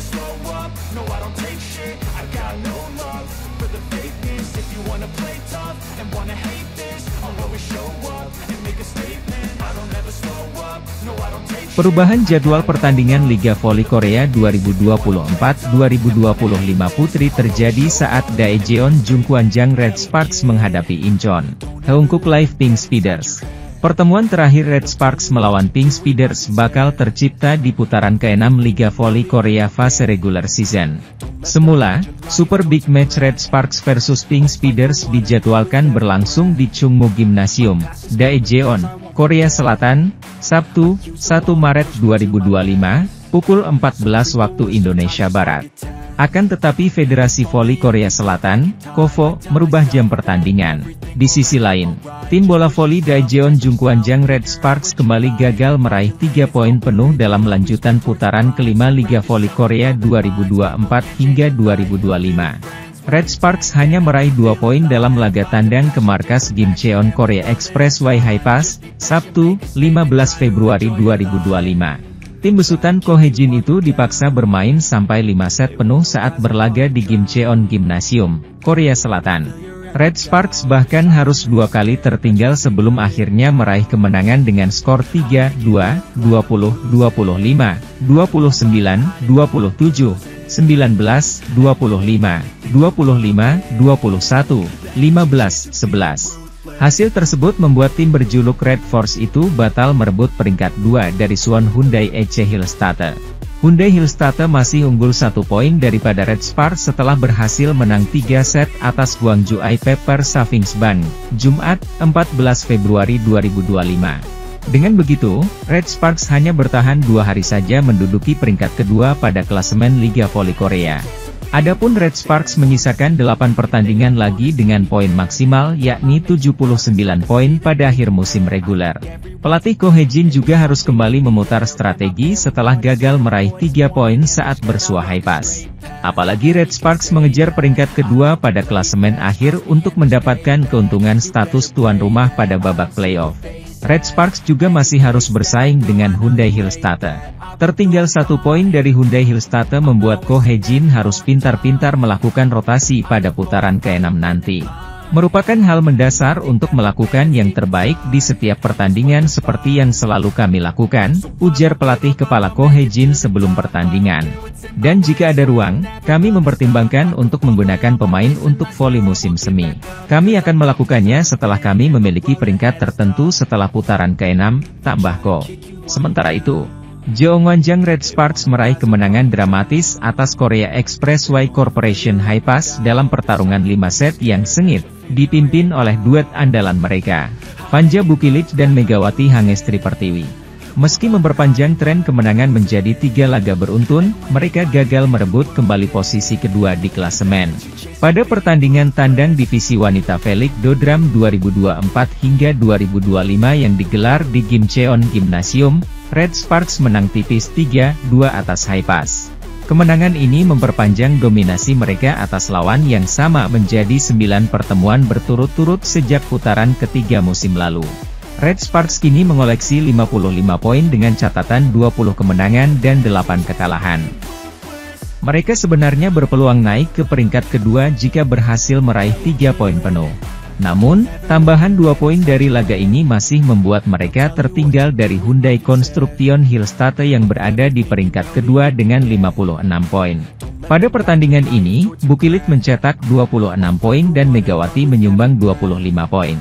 never slow up, no I don't take shit. I got no love for the fakeness. If you wanna play tough and wanna hate this, I'll always show up and make a statement. I don't ever slow up, no I don't take shit. Perubahan jadwal pertandingan Liga Voli Korea 2024-2025 Putri terjadi saat Daejeon Jungkwanjang Red Sparks menghadapi Incheon Haeunkook Live Pink Speeders. Pertemuan terakhir Red Sparks melawan Pink Speeders bakal tercipta di putaran ke-6 Liga Voli Korea fase regular season. Semula, Super Big Match Red Sparks versus Pink Speeders dijadwalkan berlangsung di Chungmu Gymnasium, Daejeon, Korea Selatan, Sabtu, 1 Maret 2025, pukul 14 waktu Indonesia Barat. Akan tetapi Federasi Voli Korea Selatan, KOVO, merubah jam pertandingan. Di sisi lain, tim bola voli Daejeon Jungkwanjang Red Sparks kembali gagal meraih 3 poin penuh dalam lanjutan putaran kelima Liga Voli Korea 2024 hingga 2025. Red Sparks hanya meraih 2 poin dalam laga tandang ke markas Gimcheon Korea Expressway Hi-Pass, Sabtu, 15 Februari 2025. Tim besutan Ko Hae-jin itu dipaksa bermain sampai 5 set penuh saat berlaga di Gimcheon Gymnasium, Korea Selatan. Red Sparks bahkan harus 2 kali tertinggal sebelum akhirnya meraih kemenangan dengan skor 3-2, 20-25, 29-27, 19-25, 25-21, 15-11. Hasil tersebut membuat tim berjuluk Red Force itu batal merebut peringkat 2 dari Suwon Hyundai EC Hillstatte. Hyundai Hillstatte masih unggul 1 poin daripada Red Sparks setelah berhasil menang 3 set atas Gwangju Pepper Savings Bank, Jumat, 14 Februari 2025. Dengan begitu, Red Sparks hanya bertahan 2 hari saja menduduki peringkat kedua pada klasemen Liga Voli Korea. Adapun Red Sparks menyisakan 8 pertandingan lagi dengan poin maksimal yakni 79 poin pada akhir musim reguler. Pelatih Ko Hae-jin juga harus kembali memutar strategi setelah gagal meraih 3 poin saat bersua Hi-Pass. Apalagi Red Sparks mengejar peringkat kedua pada klasemen akhir untuk mendapatkan keuntungan status tuan rumah pada babak playoff. Red Sparks juga masih harus bersaing dengan Hyundai Hillstatte. Tertinggal 1 poin dari Hyundai Hillstatte membuat Ko Hae-jin harus pintar-pintar melakukan rotasi pada putaran ke-6 nanti. Merupakan hal mendasar untuk melakukan yang terbaik di setiap pertandingan seperti yang selalu kami lakukan, ujar pelatih kepala Ko Hae-jin sebelum pertandingan. Dan jika ada ruang, kami mempertimbangkan untuk menggunakan pemain untuk voli musim semi. Kami akan melakukannya setelah kami memiliki peringkat tertentu setelah putaran ke-6, tambah Ko. Sementara itu, Jeongwanjang Red Sparks meraih kemenangan dramatis atas Korea Expressway Corporation Hi-Pass dalam pertarungan 5 set yang sengit, dipimpin oleh duet andalan mereka, Panja Bukilit dan Megawati Hangestri Pertiwi. Meski memperpanjang tren kemenangan menjadi 3 laga beruntun, mereka gagal merebut kembali posisi kedua di klasemen. Pada pertandingan tandang divisi wanita Velik Dodram 2024 hingga 2025 yang digelar di Gimcheon Gymnasium, Red Sparks menang tipis 3-2 atas Hi-Pass. Kemenangan ini memperpanjang dominasi mereka atas lawan yang sama menjadi 9 pertemuan berturut-turut sejak putaran ketiga musim lalu. Red Sparks kini mengoleksi 55 poin dengan catatan 20 kemenangan dan 8 kekalahan. Mereka sebenarnya berpeluang naik ke peringkat kedua jika berhasil meraih 3 poin penuh. Namun, tambahan 2 poin dari laga ini masih membuat mereka tertinggal dari Hyundai Construction Hillstatte yang berada di peringkat kedua dengan 56 poin. Pada pertandingan ini, Bukilit mencetak 26 poin dan Megawati menyumbang 25 poin.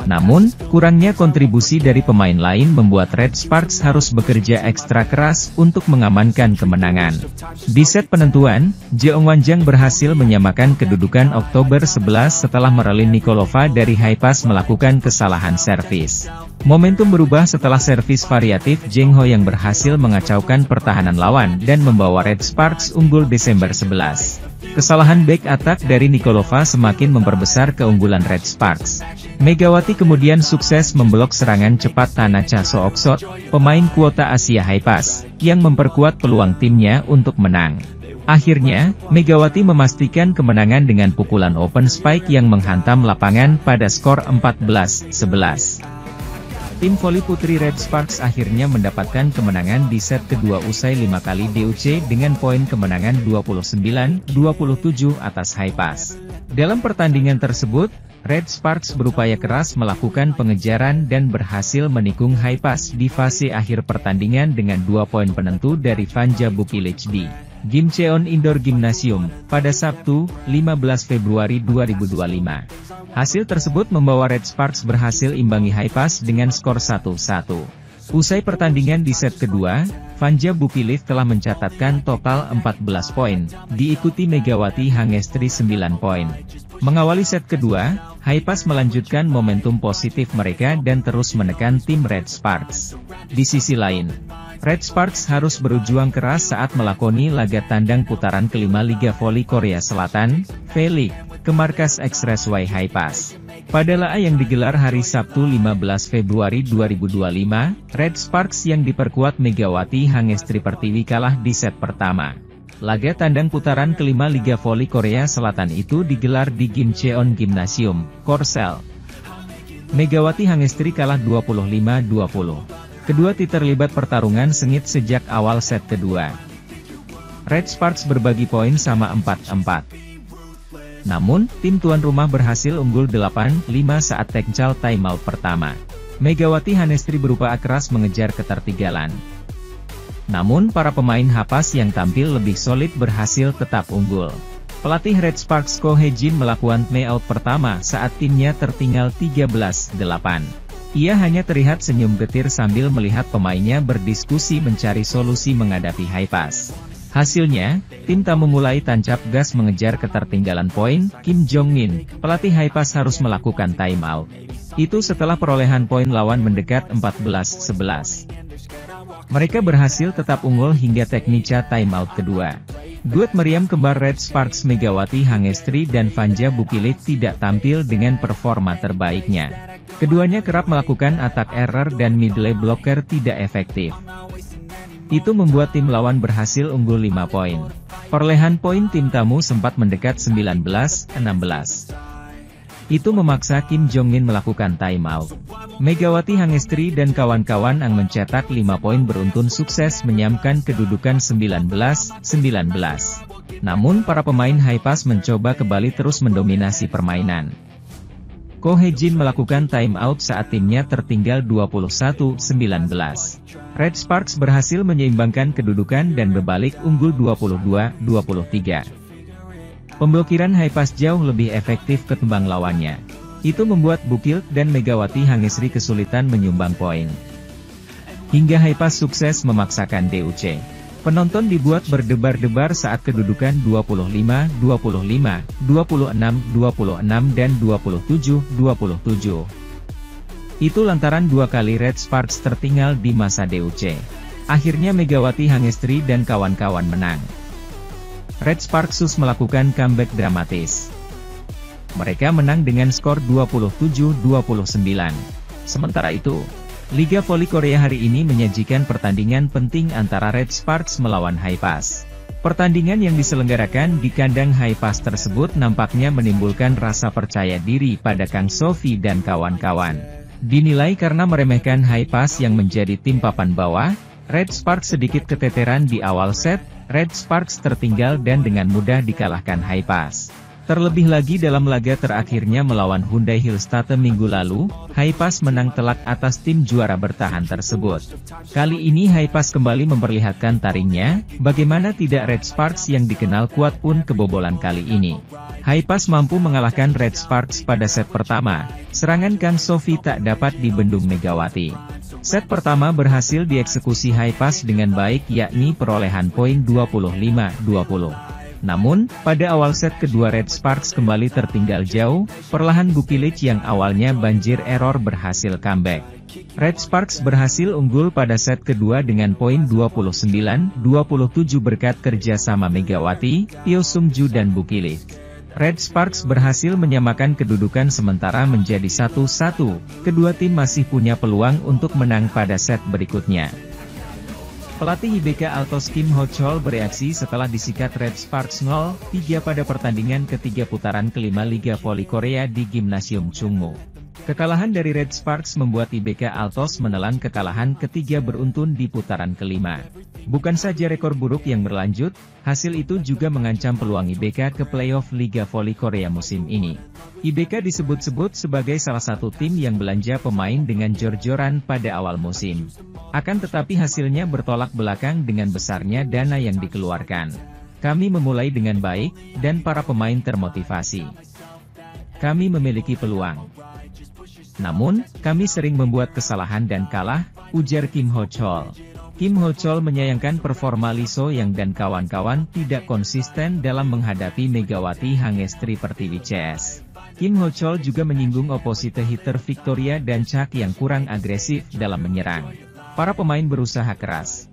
Namun, kurangnya kontribusi dari pemain lain membuat Red Sparks harus bekerja ekstra keras untuk mengamankan kemenangan. Di set penentuan, Jeongwanjang berhasil menyamakan kedudukan Oktober 11 setelah Marilyn Nikolova dari Hi-Pass melakukan kesalahan servis. Momentum berubah setelah servis variatif Jeng Ho yang berhasil mengacaukan pertahanan lawan dan membawa Red Sparks unggul Desember 11. Kesalahan back attack dari Nikolova semakin memperbesar keunggulan Red Sparks. Megawati kemudian sukses memblok serangan cepat Tanacha Sooksot, pemain kuota Asia Hi-Pass, yang memperkuat peluang timnya untuk menang. Akhirnya, Megawati memastikan kemenangan dengan pukulan open spike yang menghantam lapangan pada skor 14-11. Tim voli putri Red Sparks akhirnya mendapatkan kemenangan di set kedua usai 5 kali DUC dengan poin kemenangan 29-27 atas Haipas. Dalam pertandingan tersebut, Red Sparks berupaya keras melakukan pengejaran dan berhasil menikung Haipas di fase akhir pertandingan dengan 2 poin penentu dari Vanja Bukilic di Gimcheon Indoor Gymnasium pada Sabtu, 15 Februari 2025. Hasil tersebut membawa Red Sparks berhasil imbangi Haipas dengan skor 1-1. Usai pertandingan di set kedua, Vanja Bukilic telah mencatatkan total 14 poin, diikuti Megawati Hangestri 9 poin. Mengawali set kedua, Haipas melanjutkan momentum positif mereka dan terus menekan tim Red Sparks. Di sisi lain, Red Sparks harus berjuang keras saat melakoni laga tandang putaran kelima Liga Voli Korea Selatan, V-League, ke markas Expressway Haipas. Pada laga yang digelar hari Sabtu 15 Februari 2025, Red Sparks yang diperkuat Megawati Hangestri Pertiwi kalah di set pertama. Laga tandang putaran kelima Liga Voli Korea Selatan itu digelar di Gimcheon Gymnasium, Korsel. Megawati Hangestri kalah 25-20. Kedua tim terlibat pertarungan sengit sejak awal set kedua. Red Sparks berbagi poin sama 4-4. Namun, tim tuan rumah berhasil unggul 8-5 saat tekcal timeout pertama. Megawati Hangestri berupaya keras mengejar ketertinggalan. Namun, para pemain Haipas yang tampil lebih solid berhasil tetap unggul. Pelatih Red Sparks Ko Hye-jin melakukan timeout pertama saat timnya tertinggal 13-8. Ia hanya terlihat senyum getir sambil melihat pemainnya berdiskusi mencari solusi menghadapi Haipas. Hasilnya, tim tamu mulai tancap gas mengejar ketertinggalan poin. Kim Jong-min, pelatih Haipas harus melakukan timeout. Itu setelah perolehan poin lawan mendekat 14-11. Mereka berhasil tetap unggul hingga teknika timeout kedua. Duet meriam kembar Red Sparks Megawati Hangestri dan Vanja Bukilic tidak tampil dengan performa terbaiknya. Keduanya kerap melakukan attack error dan middle blocker tidak efektif. Itu membuat tim lawan berhasil unggul 5 poin. Perolehan poin tim tamu sempat mendekat 19-16. Itu memaksa Kim Jong-min melakukan timeout. Megawati Hangestri dan kawan-kawan yang mencetak 5 poin beruntun sukses menyamakan kedudukan 19-19. Namun para pemain Haipas mencoba kembali terus mendominasi permainan. Ko Hye-jin melakukan timeout saat timnya tertinggal 21-19. Red Sparks berhasil menyeimbangkan kedudukan dan berbalik unggul 22-23. Pemblokiran Haipas jauh lebih efektif ketimbang lawannya. Itu membuat Bukilic dan Megawati Hangestri kesulitan menyumbang poin. Hingga Haipas sukses memaksakan DUC. Penonton dibuat berdebar-debar saat kedudukan 25-25, 26-26 dan 27-27. Itu lantaran 2 kali Red Sparks tertinggal di masa DUC. Akhirnya Megawati Hangestri dan kawan-kawan menang. Red Sparks melakukan comeback dramatis. Mereka menang dengan skor 27-29. Sementara itu, Liga Voli Korea hari ini menyajikan pertandingan penting antara Red Sparks melawan Haipas. Pertandingan yang diselenggarakan di kandang Haipas tersebut nampaknya menimbulkan rasa percaya diri pada Kang Sofi dan kawan-kawan. Dinilai karena meremehkan Haipas yang menjadi tim papan bawah, Red Sparks sedikit keteteran di awal set. Red Sparks tertinggal dan dengan mudah dikalahkan Haipas. Terlebih lagi dalam laga terakhirnya melawan Hyundai Hillstatte minggu lalu, Haipas menang telak atas tim juara bertahan tersebut. Kali ini Haipas kembali memperlihatkan taringnya, bagaimana tidak Red Sparks yang dikenal kuat pun kebobolan kali ini. Haipas mampu mengalahkan Red Sparks pada set pertama, serangan Kang Sofi tak dapat dibendung Megawati. Set pertama berhasil dieksekusi Haipas dengan baik yakni perolehan poin 25-20. Namun, pada awal set kedua Red Sparks kembali tertinggal jauh, perlahan Bukilic yang awalnya banjir error berhasil comeback. Red Sparks berhasil unggul pada set kedua dengan poin 29-27 berkat kerjasama Megawati, Pyo Sung-ju dan Bukilic. Red Sparks berhasil menyamakan kedudukan sementara menjadi 1-1, kedua tim masih punya peluang untuk menang pada set berikutnya. Pelatih IBK Altos Kim Ho-chol bereaksi setelah disikat Red Sparks 0-3 pada pertandingan ketiga putaran kelima Liga Voli Korea di Gimnasium Chungmu. Kekalahan dari Red Sparks membuat IBK Altos menelan kekalahan ketiga beruntun di putaran kelima. Bukan saja rekor buruk yang berlanjut, hasil itu juga mengancam peluang IBK ke playoff Liga Voli Korea musim ini. IBK disebut-sebut sebagai salah satu tim yang belanja pemain dengan jor-joran pada awal musim. Akan tetapi hasilnya bertolak belakang dengan besarnya dana yang dikeluarkan. Kami memulai dengan baik, dan para pemain termotivasi. Kami memiliki peluang. Namun, kami sering membuat kesalahan dan kalah, ujar Kim Ho Chol. Kim Ho Chol menyayangkan performa Lee So Yang dan kawan-kawan tidak konsisten dalam menghadapi Megawati Hangestri Pertiwi CS. Kim Ho Chol juga menyinggung oposite hitter Victoria dan Chak yang kurang agresif dalam menyerang. Para pemain berusaha keras.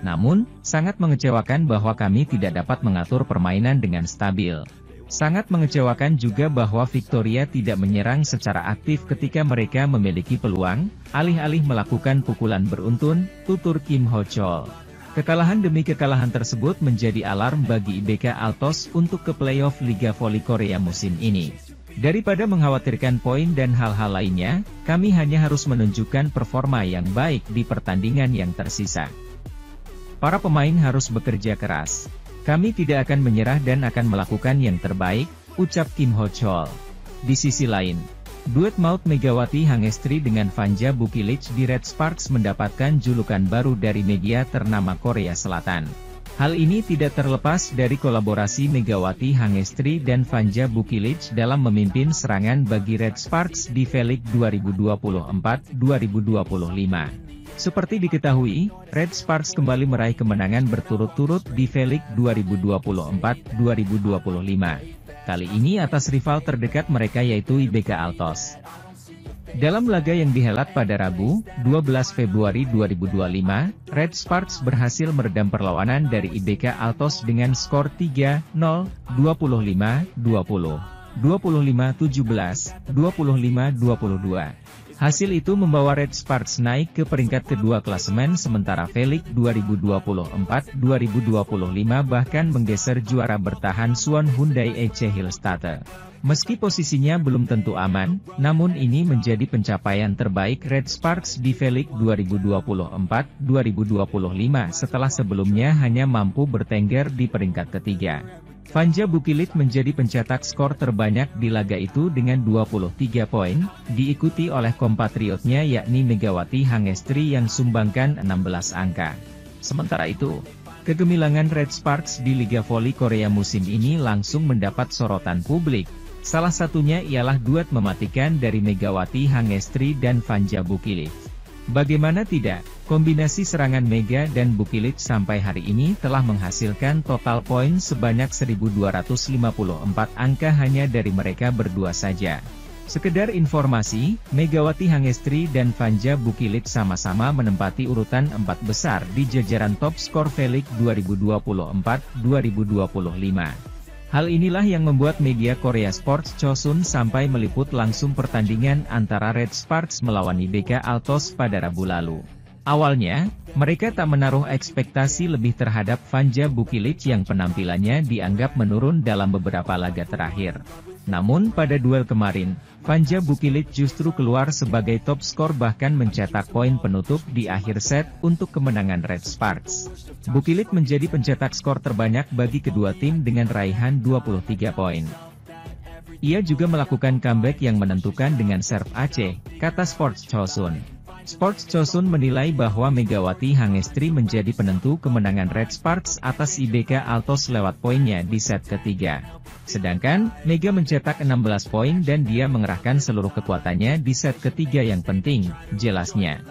Namun, sangat mengecewakan bahwa kami tidak dapat mengatur permainan dengan stabil. Sangat mengecewakan juga bahwa Victoria tidak menyerang secara aktif ketika mereka memiliki peluang, alih-alih melakukan pukulan beruntun, tutur Kim Ho Chol. Kekalahan demi kekalahan tersebut menjadi alarm bagi IBK Altos untuk ke playoff Liga Voli Korea musim ini. Daripada mengkhawatirkan poin dan hal-hal lainnya, kami hanya harus menunjukkan performa yang baik di pertandingan yang tersisa. Para pemain harus bekerja keras. Kami tidak akan menyerah dan akan melakukan yang terbaik, ucap Kim Ho Chol. Di sisi lain, duet maut Megawati Hangestri dengan Vanja Bukilic di Red Sparks mendapatkan julukan baru dari media ternama Korea Selatan. Hal ini tidak terlepas dari kolaborasi Megawati Hangestri dan Vanja Bukilic dalam memimpin serangan bagi Red Sparks di V-League 2024-2025. Seperti diketahui, Red Sparks kembali meraih kemenangan berturut-turut di V-League 2024-2025. Kali ini atas rival terdekat mereka yaitu IBK Altos. Dalam laga yang dihelat pada Rabu, 12 Februari 2025, Red Sparks berhasil meredam perlawanan dari IBK Altos dengan skor 3-0, 25-20, 25-17, 25-22. Hasil itu membawa Red Sparks naik ke peringkat kedua klasemen sementara V-League 2024-2025 bahkan menggeser juara bertahan Suwon Hyundai EC Hillstatte. Meski posisinya belum tentu aman, namun ini menjadi pencapaian terbaik Red Sparks di V-League 2024-2025 setelah sebelumnya hanya mampu bertengger di peringkat ketiga. Vanja Bukilic menjadi pencetak skor terbanyak di laga itu dengan 23 poin, diikuti oleh kompatriotnya yakni Megawati Hangestri yang sumbangkan 16 angka. Sementara itu, kegemilangan Red Sparks di Liga Voli Korea musim ini langsung mendapat sorotan publik. Salah satunya ialah duet mematikan dari Megawati Hangestri dan Vanja Bukilic. Bagaimana tidak, kombinasi serangan Mega dan Bukilic sampai hari ini telah menghasilkan total poin sebanyak 1254 angka hanya dari mereka berdua saja. Sekedar informasi, Megawati Hangestri dan Vanja Bukilic sama-sama menempati urutan 4 besar di jajaran top skor V-League 2024-2025. Hal inilah yang membuat media Korea Sports Chosun sampai meliput langsung pertandingan antara Red Sparks melawan IBK Altos pada Rabu lalu. Awalnya, mereka tak menaruh ekspektasi lebih terhadap Vanja Bukilic yang penampilannya dianggap menurun dalam beberapa laga terakhir. Namun pada duel kemarin, Vanja Bukilic justru keluar sebagai top skor bahkan mencetak poin penutup di akhir set untuk kemenangan Red Sparks. Bukilic menjadi pencetak skor terbanyak bagi kedua tim dengan raihan 23 poin. Ia juga melakukan comeback yang menentukan dengan serve Aceh, kata Sports Chosun. Sports Chosun menilai bahwa Megawati Hangestri menjadi penentu kemenangan Red Sparks atas IBK Altos lewat poinnya di set ketiga. Sedangkan, Mega mencetak 16 poin dan dia mengerahkan seluruh kekuatannya di set ketiga yang penting, jelasnya.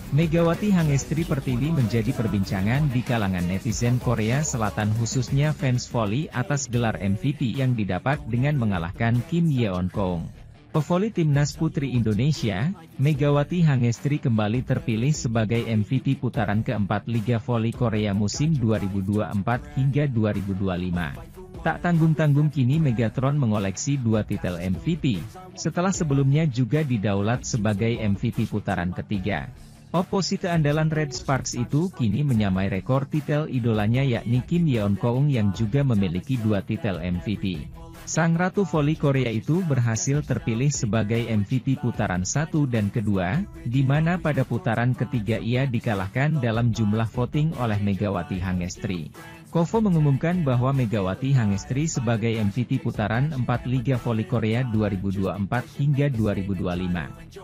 Megawati Hangestri Pertiwi menjadi perbincangan di kalangan netizen Korea Selatan khususnya fans voli atas gelar MVP yang didapat dengan mengalahkan Kim Yeon-kong. Pevoli Timnas Putri Indonesia, Megawati Hangestri kembali terpilih sebagai MVP putaran keempat Liga Voli Korea musim 2024 hingga 2025. Tak tanggung-tanggung kini Megatron mengoleksi 2 titel MVP, setelah sebelumnya juga didaulat sebagai MVP putaran ketiga. Oposite andalan Red Sparks itu kini menyamai rekor titel idolanya yakni Kim Yeon-kong yang juga memiliki 2 titel MVP. Sang Ratu Voli Korea itu berhasil terpilih sebagai MVP putaran 1 dan kedua, di mana pada putaran ketiga ia dikalahkan dalam jumlah voting oleh Megawati Hangestri. KOFO mengumumkan bahwa Megawati Hangestri sebagai MVP putaran 4 Liga Voli Korea 2024 hingga 2025.